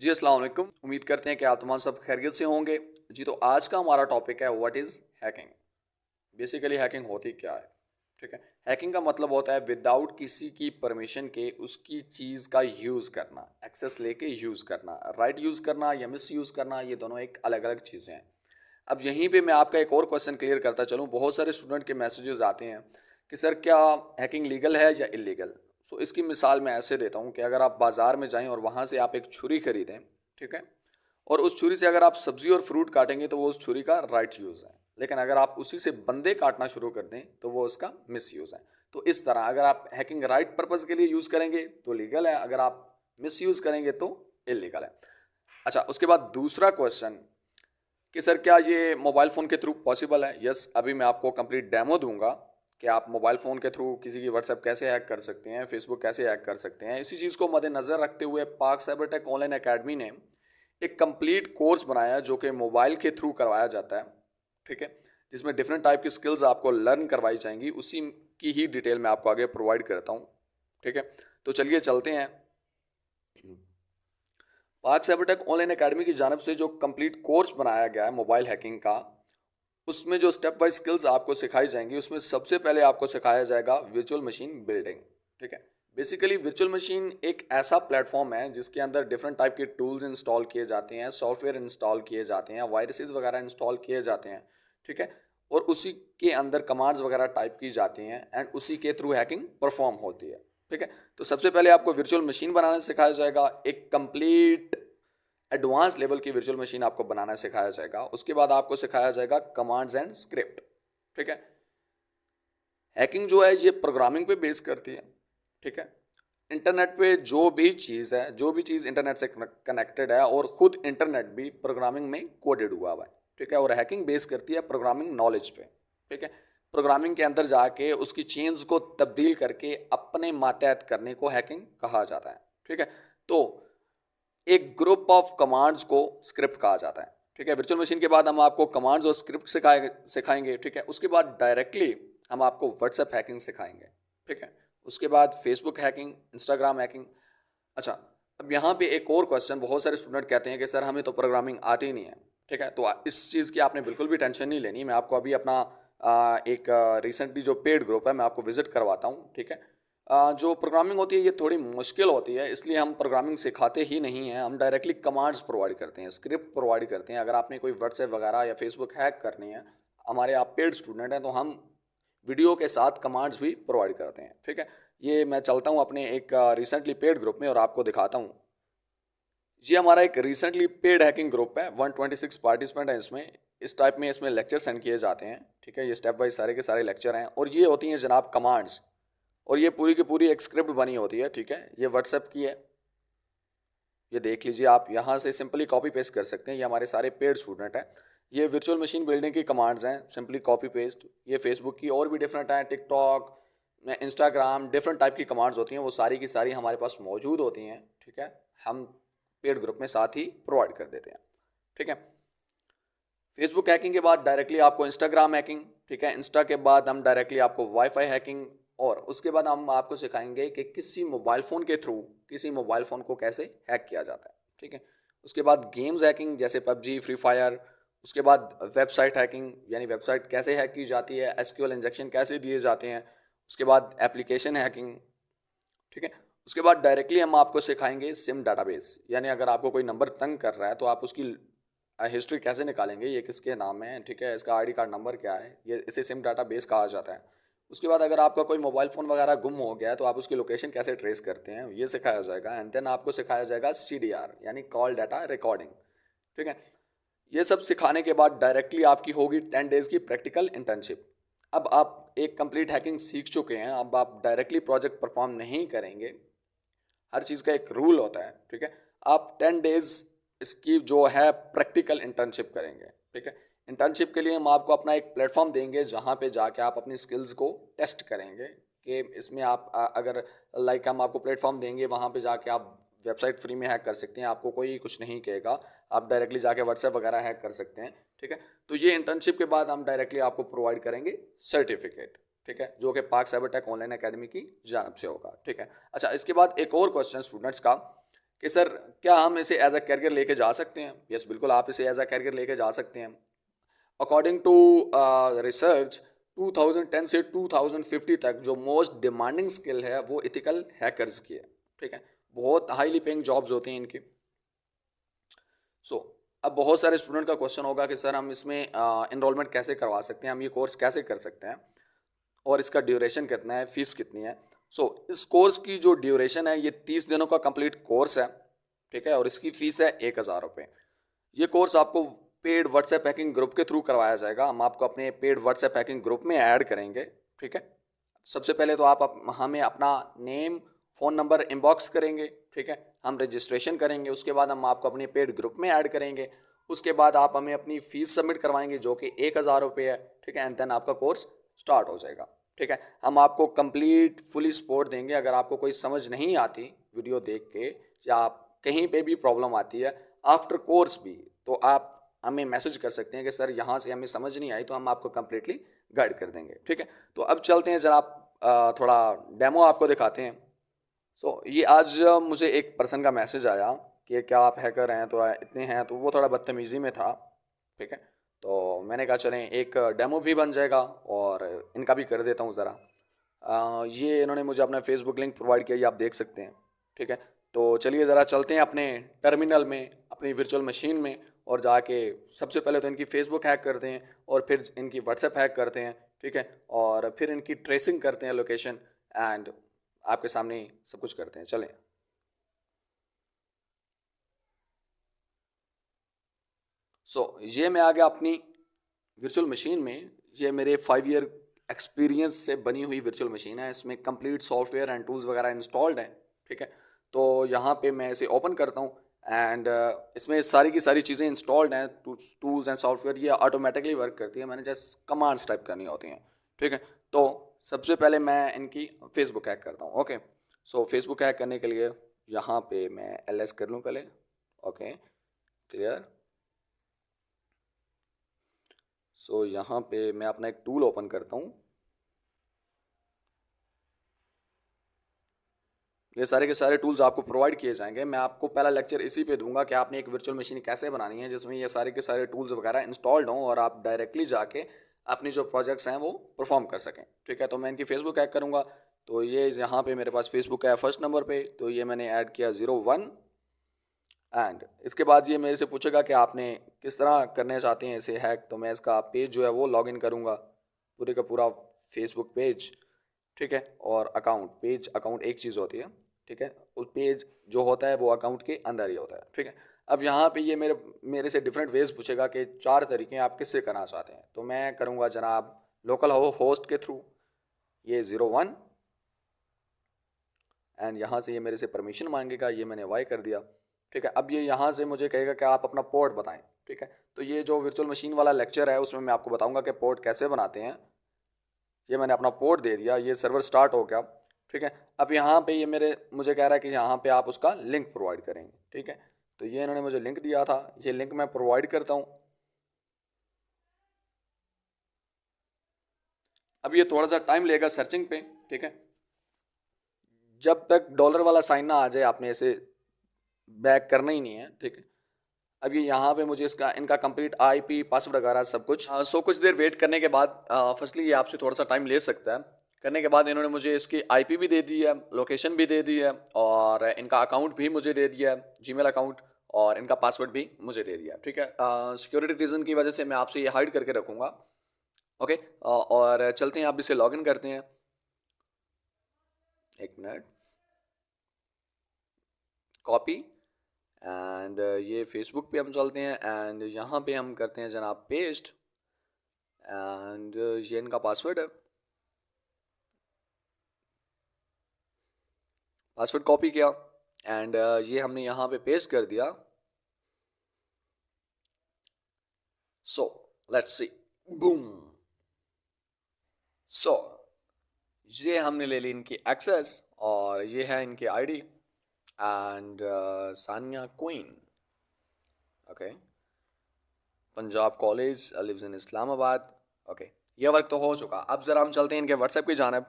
जी अस्सलाम वालेकुम। उम्मीद करते हैं कि आप तमाम सब खैरियत से होंगे। जी तो आज का हमारा टॉपिक है what is hacking. Basically hacking होती क्या है? ठीक है। हैकिंग का मतलब होता है विदाउट किसी की परमिशन के उसकी चीज़ का यूज़ करना, एक्सेस लेके यूज़ करना, राइट यूज़ करना या मिस यूज़ करना, ये दोनों एक अलग अलग चीज़ें हैं। अब यहीं पे मैं आपका एक और क्वेश्चन क्लियर करता चलूँ। बहुत सारे स्टूडेंट के मैसेजेस आते हैं कि सर क्या हैकिंग लीगल है या इलीगल। सो इसकी मिसाल मैं ऐसे देता हूँ कि अगर आप बाज़ार में जाएं और वहाँ से आप एक छुरी खरीदें, ठीक है, और उस छुरी से अगर आप सब्जी और फ्रूट काटेंगे तो वो उस छुरी का राइट यूज़ है, लेकिन अगर आप उसी से बंदे काटना शुरू कर दें तो वो उसका मिस यूज़ है। तो इस तरह अगर आप हैकिंग राइट पर्पज़ के लिए यूज़ करेंगे तो लीगल है, अगर आप मिस यूज़ करेंगे तो इलीगल है। अच्छा, उसके बाद दूसरा क्वेश्चन कि सर क्या ये मोबाइल फ़ोन के थ्रू पॉसिबल है? यस, अभी मैं आपको कंप्लीट डेमो दूंगा कि आप मोबाइल फ़ोन के थ्रू किसी की व्हाट्सएप कैसे हैक कर सकते हैं, फेसबुक कैसे हैक कर सकते हैं। इसी चीज़ को मद्देनज़र रखते हुए पाक साइबर टेक ऑनलाइन अकेडमी ने एक कंप्लीट कोर्स बनाया है जो कि मोबाइल के थ्रू करवाया जाता है, ठीक है, जिसमें डिफरेंट टाइप की स्किल्स आपको लर्न करवाई जाएंगी। उसी की ही डिटेल मैं आपको आगे प्रोवाइड करता हूँ, ठीक है। तो चलिए चलते हैं। पाक साइबरटेक ऑनलाइन अकेडमी की जानब से जो कंप्लीट कोर्स बनाया गया है मोबाइल हैकिंग का, उसमें जो स्टेप बाय स्किल्स आपको सिखाई जाएंगी उसमें सबसे पहले आपको सिखाया जाएगा वर्चुअल मशीन बिल्डिंग, ठीक है। बेसिकली वर्चुअल मशीन एक ऐसा प्लेटफॉर्म है जिसके अंदर डिफरेंट टाइप के टूल्स इंस्टॉल किए जाते हैं, सॉफ्टवेयर इंस्टॉल किए जाते हैं, वायरसेस वगैरह इंस्टॉल किए जाते हैं, ठीक है, और उसी के अंदर कमांड्स वगैरह टाइप की जाती हैं एंड उसी के थ्रू हैकिंग परफॉर्म होती है, ठीक है। तो सबसे पहले आपको वर्चुअल मशीन बनाना सिखाया जाएगा, एक कंप्लीट एडवांस लेवल की वर्चुअल मशीन आपको बनाना सिखाया जाएगा। उसके बाद आपको सिखाया जाएगा कमांड्स एंड स्क्रिप्ट, ठीक है। हैकिंग जो है ये प्रोग्रामिंग पे बेस करती है, ठीक है। इंटरनेट पे जो भी चीज़ है, जो भी चीज़ इंटरनेट से कनेक्टेड है और खुद इंटरनेट भी प्रोग्रामिंग में कोडेड हुआ हुआ है, ठीक है। और हैकिंग बेस करती है प्रोग्रामिंग नॉलेज पे, ठीक है। प्रोग्रामिंग के अंदर जाके उसकी चेंज को तब्दील करके अपने मातहत करने को हैकिंग कहा जाता है, ठीक है। तो एक ग्रुप ऑफ कमांड्स को स्क्रिप्ट कहा जाता है, ठीक है। वर्चुअल मशीन के बाद हम आपको कमांड्स और स्क्रिप्ट सिखाएंगे, ठीक है। उसके बाद डायरेक्टली हम आपको व्हाट्सएप हैकिंग सिखाएंगे, ठीक है। उसके बाद फेसबुक हैकिंग, इंस्टाग्राम हैकिंग। अच्छा, अब यहाँ पे एक और क्वेश्चन, बहुत सारे स्टूडेंट कहते हैं कि सर हमें तो प्रोग्रामिंग आती ही नहीं है, ठीक है। तो इस चीज़ की आपने बिल्कुल भी टेंशन नहीं लेनी। मैं आपको अभी अपना एक रिसेंटली जो पेड ग्रुप है मैं आपको विजिट करवाता हूँ, ठीक है। जो प्रोग्रामिंग होती है ये थोड़ी मुश्किल होती है, इसलिए हम प्रोग्रामिंग सिखाते ही नहीं हैं। हम डायरेक्टली कमांड्स प्रोवाइड करते हैं, स्क्रिप्ट प्रोवाइड करते हैं। अगर आपने कोई व्हाट्सएप वगैरह या फेसबुक हैक करनी है, हमारे आप पेड स्टूडेंट हैं, तो हम वीडियो के साथ कमांड्स भी प्रोवाइड करते हैं, ठीक है। ये मैं चलता हूँ अपने एक रिसेंटली पेड ग्रुप में और आपको दिखाता हूँ। ये हमारा एक रिसेंटली पेड हैकिंग ग्रुप है, 126 पार्टिसिपेंट हैं इसमें। इस टाइप में इसमें लेक्चर सेंड किए जाते हैं, ठीक है। ये स्टेप बाय सारे के सारे लेक्चर हैं और ये होती हैं जनाब कमांड्स, और ये पूरी की पूरी एक स्क्रिप्ट बनी होती है, ठीक है। ये व्हाट्सएप की है, ये देख लीजिए। आप यहाँ से सिंपली कॉपी पेस्ट कर सकते हैं। ये हमारे सारे पेड स्टूडेंट हैं। ये वर्चुअल मशीन बिल्डिंग की कमांड्स हैं, सिंपली कॉपी पेस्ट। ये फेसबुक की और भी डिफरेंट हैं, टिकटॉक, इंस्टाग्राम, डिफरेंट टाइप की कमांड्स होती हैं, वो सारी की सारी हमारे पास मौजूद होती हैं, ठीक है। हम पेड ग्रुप में साथ ही प्रोवाइड कर देते हैं, ठीक है। फेसबुक हैकिंग के बाद डायरेक्टली आपको इंस्टाग्राम हैकिंग, ठीक है। इंस्टा के बाद हम डायरेक्टली आपको वाईफाई हैकिंग, और उसके बाद हम आपको सिखाएंगे कि किसी मोबाइल फ़ोन के थ्रू किसी मोबाइल फ़ोन को कैसे हैक किया जाता है, ठीक है। उसके बाद गेम्स हैकिंग जैसे पबजी, फ्री फायर। उसके बाद वेबसाइट हैकिंग, यानी वेबसाइट कैसे हैक की जाती है, एसक्यूएल इंजेक्शन कैसे दिए जाते हैं। उसके बाद एप्लीकेशन हैकिंग, ठीक है। उसके बाद डायरेक्टली हम आपको सिखाएंगे सिम डाटाबेस, यानी अगर आपको कोई नंबर तंग कर रहा है तो आप उसकी हिस्ट्री कैसे निकालेंगे, ये किसके नाम है, ठीक है, इसका आईडी कार्ड नंबर क्या है, ये इसे सिम डाटाबेस कहा जाता है। उसके बाद अगर आपका कोई मोबाइल फ़ोन वगैरह गुम हो गया है तो आप उसकी लोकेशन कैसे ट्रेस करते हैं, ये सिखाया जाएगा। एंड देन आपको सिखाया जाएगा CDR, यानी कॉल डाटा रिकॉर्डिंग, ठीक है। ये सब सिखाने के बाद डायरेक्टली आपकी होगी 10 डेज़ की प्रैक्टिकल इंटर्नशिप। अब आप एक कंप्लीट हैकिंग सीख चुके हैं, अब आप डायरेक्टली प्रोजेक्ट परफॉर्म नहीं करेंगे। हर चीज़ का एक रूल होता है, ठीक है। आप 10 डेज इसकी जो है प्रैक्टिकल इंटर्नशिप करेंगे, ठीक है। इंटर्नशिप के लिए हम आपको अपना एक प्लेटफॉर्म देंगे जहाँ पे जाके आप अपनी स्किल्स को टेस्ट करेंगे कि इसमें आप अगर लाइक हम आपको प्लेटफॉर्म देंगे, वहाँ पे जाके आप वेबसाइट फ्री में हैक कर सकते हैं, आपको कोई कुछ नहीं कहेगा। आप डायरेक्टली जाके व्हाट्सएप वगैरह हैक कर सकते हैं, ठीक है। तो ये इंटर्नशिप के बाद हम डायरेक्टली आपको प्रोवाइड करेंगे सर्टिफिकेट, ठीक है, जो कि पाक साइबर टेक ऑनलाइन अकेडमी की जानब से होगा, ठीक है। अच्छा, इसके बाद एक और क्वेश्चन स्टूडेंट्स का कि सर क्या हम इसे एज अ कैरियर लेके जा सकते हैं? यस, बिल्कुल आप इसे एज अ कैरियर लेके जा सकते हैं। अकॉर्डिंग टू रिसर्च, 2010 से 2050 तक जो मोस्ट डिमांडिंग स्किल है वो इथिकल हैकर्स की है। ठीक है, बहुत हाईली पेइंग जॉब्स होती हैं इनकी। सो अब बहुत सारे स्टूडेंट का क्वेश्चन होगा कि सर हम इसमें इनरोलमेंट कैसे करवा सकते हैं, हम ये कोर्स कैसे कर सकते हैं, और इसका ड्यूरेशन कितना है, फीस कितनी है। इस कोर्स की जो ड्यूरेशन है ये 30 दिनों का कंप्लीट कोर्स है। ठीक है, और इसकी फीस है 1,000 रुपये। ये कोर्स आपको पेड व्हाट्सएप हैकिंग ग्रुप के थ्रू करवाया जाएगा। हम आपको अपने पेड व्हाट्सएप हैकिंग ग्रुप में ऐड करेंगे। ठीक है, सबसे पहले तो आप हमें अपना नेम, फ़ोन नंबर इनबॉक्स करेंगे। ठीक है, हम रजिस्ट्रेशन करेंगे, उसके बाद हम आपको अपने पेड ग्रुप में ऐड करेंगे। उसके बाद आप हमें अपनी फ़ीस सबमिट करवाएंगे जो कि 1,000 रुपये है। ठीक है, एंड देन आपका कोर्स स्टार्ट हो जाएगा। ठीक है, हम आपको कंप्लीट फुली सपोर्ट देंगे। अगर आपको कोई समझ नहीं आती वीडियो देख के, या आप कहीं पे भी प्रॉब्लम आती है आफ्टर कोर्स भी, तो आप हमें मैसेज कर सकते हैं कि सर यहाँ से हमें समझ नहीं आई, तो हम आपको कम्प्लीटली गाइड कर देंगे। ठीक है, तो अब चलते हैं जरा, आप थोड़ा डेमो आपको दिखाते हैं। ये आज मुझे एक पर्सन का मैसेज आया कि क्या आप हैकर हैं, तो इतने हैं, तो वो थोड़ा बदतमीज़ी में था। ठीक है, तो मैंने कहा चलें एक डेमो भी बन जाएगा और इनका भी कर देता हूँ ज़रा। ये इन्होंने मुझे अपना फेसबुक लिंक प्रोवाइड किया, ये आप देख सकते हैं। ठीक है, तो चलिए ज़रा चलते हैं अपने टर्मिनल में, अपनी वर्चुअल मशीन में, और जाके सबसे पहले तो इनकी फेसबुक हैक करते हैं, और फिर इनकी व्हाट्सएप हैक करते हैं। ठीक है, और फिर इनकी ट्रेसिंग करते हैं लोकेशन, एंड आपके सामने ही सब कुछ करते हैं। चलें। ये मैं आ गया अपनी वर्चुअल मशीन में। ये मेरे 5 ईयर एक्सपीरियंस से बनी हुई वर्चुअल मशीन है। इसमें कंप्लीट सॉफ्टवेयर एंड टूल्स वगैरह इंस्टॉल्ड हैं। ठीक है, तो यहाँ पे मैं इसे ओपन करता हूँ, एंड इसमें सारी की सारी चीज़ें इंस्टॉल्ड हैं। टूल्स एंड सॉफ्टवेयर ये ऑटोमेटिकली वर्क करती है, मैंने जस्ट कमांड्स टाइप करनी होती हैं। ठीक है, तो सबसे पहले मैं इनकी फेसबुक हैक करता हूँ। ओके, फेसबुक हैक करने के लिए यहाँ पे मैं एल कर लूँ पहले। Okay, clear. यहाँ पे मैं अपना एक टूल ओपन करता हूँ। ये सारे के सारे टूल्स आपको प्रोवाइड किए जाएंगे। मैं आपको पहला लेक्चर इसी पे दूंगा कि आपने एक वर्चुअल मशीन कैसे बनानी है जिसमें ये सारे के सारे टूल्स वगैरह इंस्टॉल्ड हों, और आप डायरेक्टली जाके अपनी जो प्रोजेक्ट्स हैं वो परफॉर्म कर सकें। ठीक है, तो मैं इनकी फेसबुक हैक करूँगा। तो ये यहाँ पे मेरे पास फेसबुक है फर्स्ट नंबर पे, तो ये मैंने ऐड किया 01। एंड इसके बाद ये मेरे से पूछेगा कि आपने किस तरह करने चाहते हैं इसे हैक। तो मैं इसका पेज जो है वो लॉगिन करूँगा, पूरे का पूरा फेसबुक पेज। ठीक है, और अकाउंट पेज, अकाउंट एक चीज़ होती है। ठीक है, उस पेज जो होता है वो अकाउंट के अंदर ही होता है। ठीक है, अब यहाँ पे ये मेरे मेरे से डिफरेंट वेज पूछेगा कि 4 तरीके आप किससे करना चाहते हैं। तो मैं करूँगा जनाब लोकल होस्ट के थ्रू, ये 01। एंड यहाँ से ये मेरे से परमिशन मांगेगा, ये मैंने वाई कर दिया। ठीक है, अब ये यहाँ से मुझे कहेगा कि आप अपना पोर्ट बताएं। ठीक है, तो ये जो वर्चुअल मशीन वाला लेक्चर है उसमें मैं आपको बताऊंगा कि पोर्ट कैसे बनाते हैं। ये मैंने अपना पोर्ट दे दिया, ये सर्वर स्टार्ट हो गया। ठीक है, अब यहाँ पे ये मुझे कह रहा है कि यहाँ पे आप उसका लिंक प्रोवाइड करेंगे। ठीक है, तो ये इन्होंने मुझे लिंक दिया था, ये लिंक मैं प्रोवाइड करता हूँ। अब ये थोड़ा सा टाइम लेगा सर्चिंग पे। ठीक है, जब तक डॉलर वाला साइन ना आ जाए आपने इसे बैक करना ही नहीं है। ठीक है, अब ये यहाँ पे मुझे इसका इनका कंप्लीट आईपी पासवर्ड वगैरह सब कुछ। कुछ देर वेट करने के बाद फर्स्टली ये आपसे थोड़ा सा टाइम ले सकता है। करने के बाद इन्होंने मुझे इसकी आईपी भी दे दी है, लोकेशन भी दे दी है, और इनका अकाउंट भी मुझे दे दिया है, जीमेल अकाउंट, और इनका पासवर्ड भी मुझे दे दिया। ठीक है, सिक्योरिटी रीज़न की वजह से मैं आपसे ये हाइड करके रखूँगा। ओके, और चलते हैं, आप इसे लॉगिन करते हैं। एक मिनट, कॉपी, एंड ये फेसबुक पे हम चलते हैं, एंड यहाँ पे हम करते हैं जनाब पेस्ट, एंड ये इनका पासवर्ड है। पासवर्ड कॉपी किया, एंड ये हमने यहाँ पे पेस्ट कर दिया। Let's see, boom. सो ये हमने ले ली इनकी एक्सेस, और ये है इनकी ID, and Sania queen. Okay, Punjab college, lives in Islamabad. Okay, ये वर्क तो हो चुका। अब ज़रा हम चलते हैं इनके व्हाट्सएप की जानब,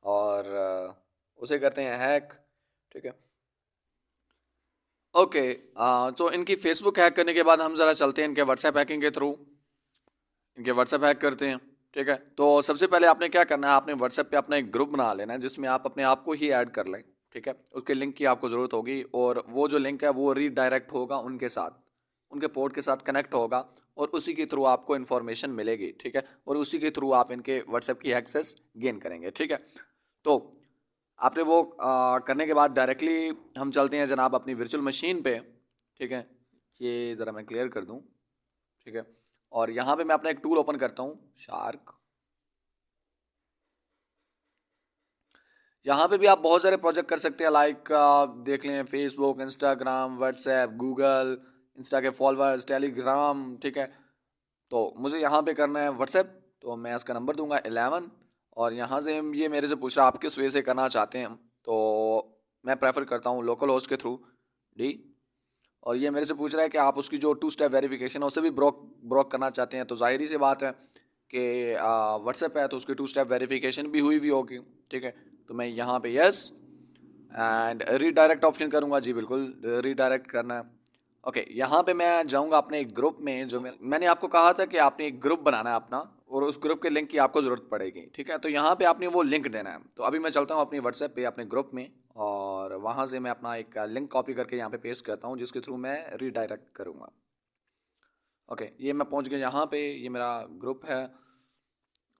और उसे करते हैं हैक। ठीक है, ओके। तो इनकी फेसबुक हैक करने के बाद हम ज़रा चलते हैं इनके व्हाट्सएप हैकिंग के थ्रू, इनके व्हाट्सएप हैक करते हैं। ठीक है, तो सबसे पहले आपने क्या करना है, आपने व्हाट्सएप पे अपना एक ग्रुप बना लेना है जिसमें आप अपने आप को ही ऐड कर लें। ठीक है, उसके लिंक की आपको ज़रूरत होगी और वो जो लिंक है वो रीडायरेक्ट होगा उनके साथ, उनके पोर्ट के साथ कनेक्ट होगा और उसी के थ्रू आपको इन्फॉर्मेशन मिलेगी। ठीक है, और उसी के थ्रू आप इनके व्हाट्सएप की एक्सेस गेन करेंगे। ठीक है, तो आपने वो करने के बाद डायरेक्टली हम चलते हैं जनाब अपनी वर्चुअल मशीन पे। ठीक है, ये ज़रा मैं क्लियर कर दूं। ठीक है, और यहाँ पे मैं अपना एक टूल ओपन करता हूँ, शार्क। यहाँ पे भी आप बहुत सारे प्रोजेक्ट कर सकते हैं, लाइक देख लें Facebook, Instagram, WhatsApp, Google, Insta के फॉलोअर्स, टेलीग्राम। ठीक है, तो मुझे यहाँ पे करना है व्हाट्सएप, तो मैं इसका नंबर दूंगा 11 और यहाँ से ये मेरे से पूछ रहा है आप किस वे से करना चाहते हैं, तो मैं प्रेफर करता हूँ लोकल होस्ट के थ्रू, डी। और ये मेरे से पूछ रहा है कि आप उसकी जो 2 स्टेप वेरिफिकेशन है उसे भी ब्रोक ब्रोक करना चाहते हैं, तो जाहिर सी बात है कि व्हाट्सएप है तो उसकी 2 स्टेप वेरिफिकेशन भी हुई भी होगी। ठीक है, तो मैं यहाँ पे यस एंड रीडायरेक्ट ऑप्शन करूँगा, जी बिल्कुल रीडायरेक्ट करना है। ओके, यहाँ पे मैं जाऊँगा अपने एक ग्रुप में, जो मैंने आपको कहा था कि आपने एक ग्रुप बनाना है अपना और उस ग्रुप के लिंक की आपको ज़रूरत पड़ेगी। ठीक है, तो यहाँ पे आपने वो लिंक देना है। तो अभी मैं चलता हूँ अपनी व्हाट्सएप पे अपने ग्रुप में और वहाँ से मैं अपना एक लिंक कॉपी करके यहाँ पे पेस्ट करता हूँ जिसके थ्रू मैं रीडायरेक्ट करूँगा। ओके, ये मैं पहुँच गया यहाँ पे, ये मेरा ग्रुप है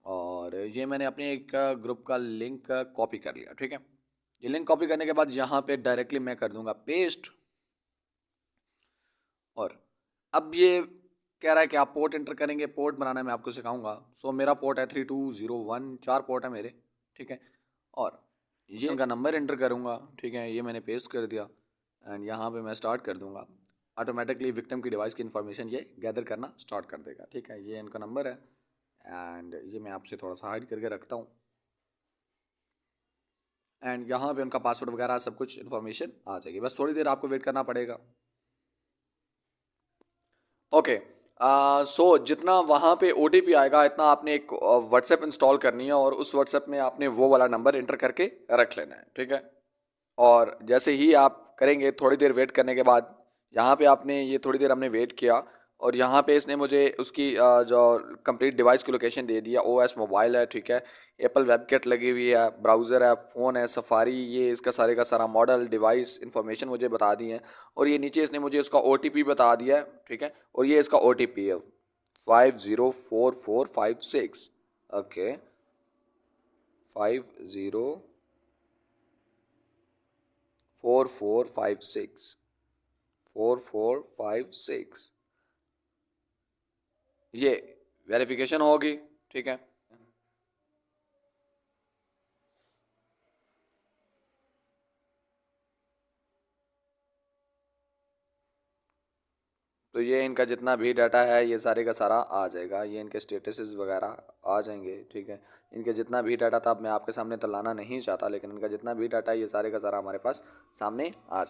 और ये मैंने अपने एक ग्रुप का लिंक कॉपी कर लिया। ठीक है, ये लिंक कॉपी करने के बाद यहाँ पे डायरेक्टली मैं कर दूंगा पेस्ट और अब ये कह रहा है कि आप पोर्ट एंटर करेंगे, पोर्ट बनाना मैं आपको सिखाऊंगा। सो मेरा पोर्ट है 3201, 4 पोर्ट है मेरे। ठीक है, और ये उनका नंबर एंटर करूंगा। ठीक है, ये मैंने पेस्ट कर दिया एंड यहाँ पे मैं स्टार्ट कर दूंगा। ऑटोमेटिकली विक्टिम की डिवाइस की इन्फॉर्मेशन ये गैदर करना स्टार्ट कर देगा। ठीक है, ये इनका नंबर है एंड ये मैं आपसे थोड़ा सा हाइड करके रखता हूँ एंड यहाँ पे उनका पासवर्ड वगैरह सब कुछ इन्फॉर्मेशन आ जाएगी, बस थोड़ी देर आपको वेट करना पड़ेगा। ओके, सो जितना वहाँ पे OTP आएगा इतना आपने एक व्हाट्सएप इंस्टॉल करनी है और उस व्हाट्सएप में आपने वो वाला नंबर इंटर करके रख लेना है। ठीक है, और जैसे ही आप करेंगे थोड़ी देर वेट करने के बाद यहाँ पे आपने ये थोड़ी देर हमने वेट किया और यहाँ पे इसने मुझे उसकी जो कंप्लीट डिवाइस की लोकेशन दे दिया। OS मोबाइल है, ठीक है, एप्पल वेबकिट लगी हुई है, ब्राउज़र है, फ़ोन है, सफारी, ये इसका सारे का सारा मॉडल, डिवाइस इन्फॉर्मेशन मुझे बता दी है और ये नीचे इसने मुझे उसका OTP बता दिया है। ठीक है, और ये इसका OTP है 504456। ओके, 504456 ये वेरिफिकेशन होगी। ठीक है, तो ये इनका जितना भी डाटा है ये सारे का सारा आ जाएगा, ये इनके स्टेटसेस वगैरह आ जाएंगे। ठीक है, इनके जितना भी डाटा था अब मैं आपके सामने तो लाना नहीं चाहता, लेकिन इनका जितना भी डाटा है ये सारे का सारा हमारे पास सामने आ जाएगा।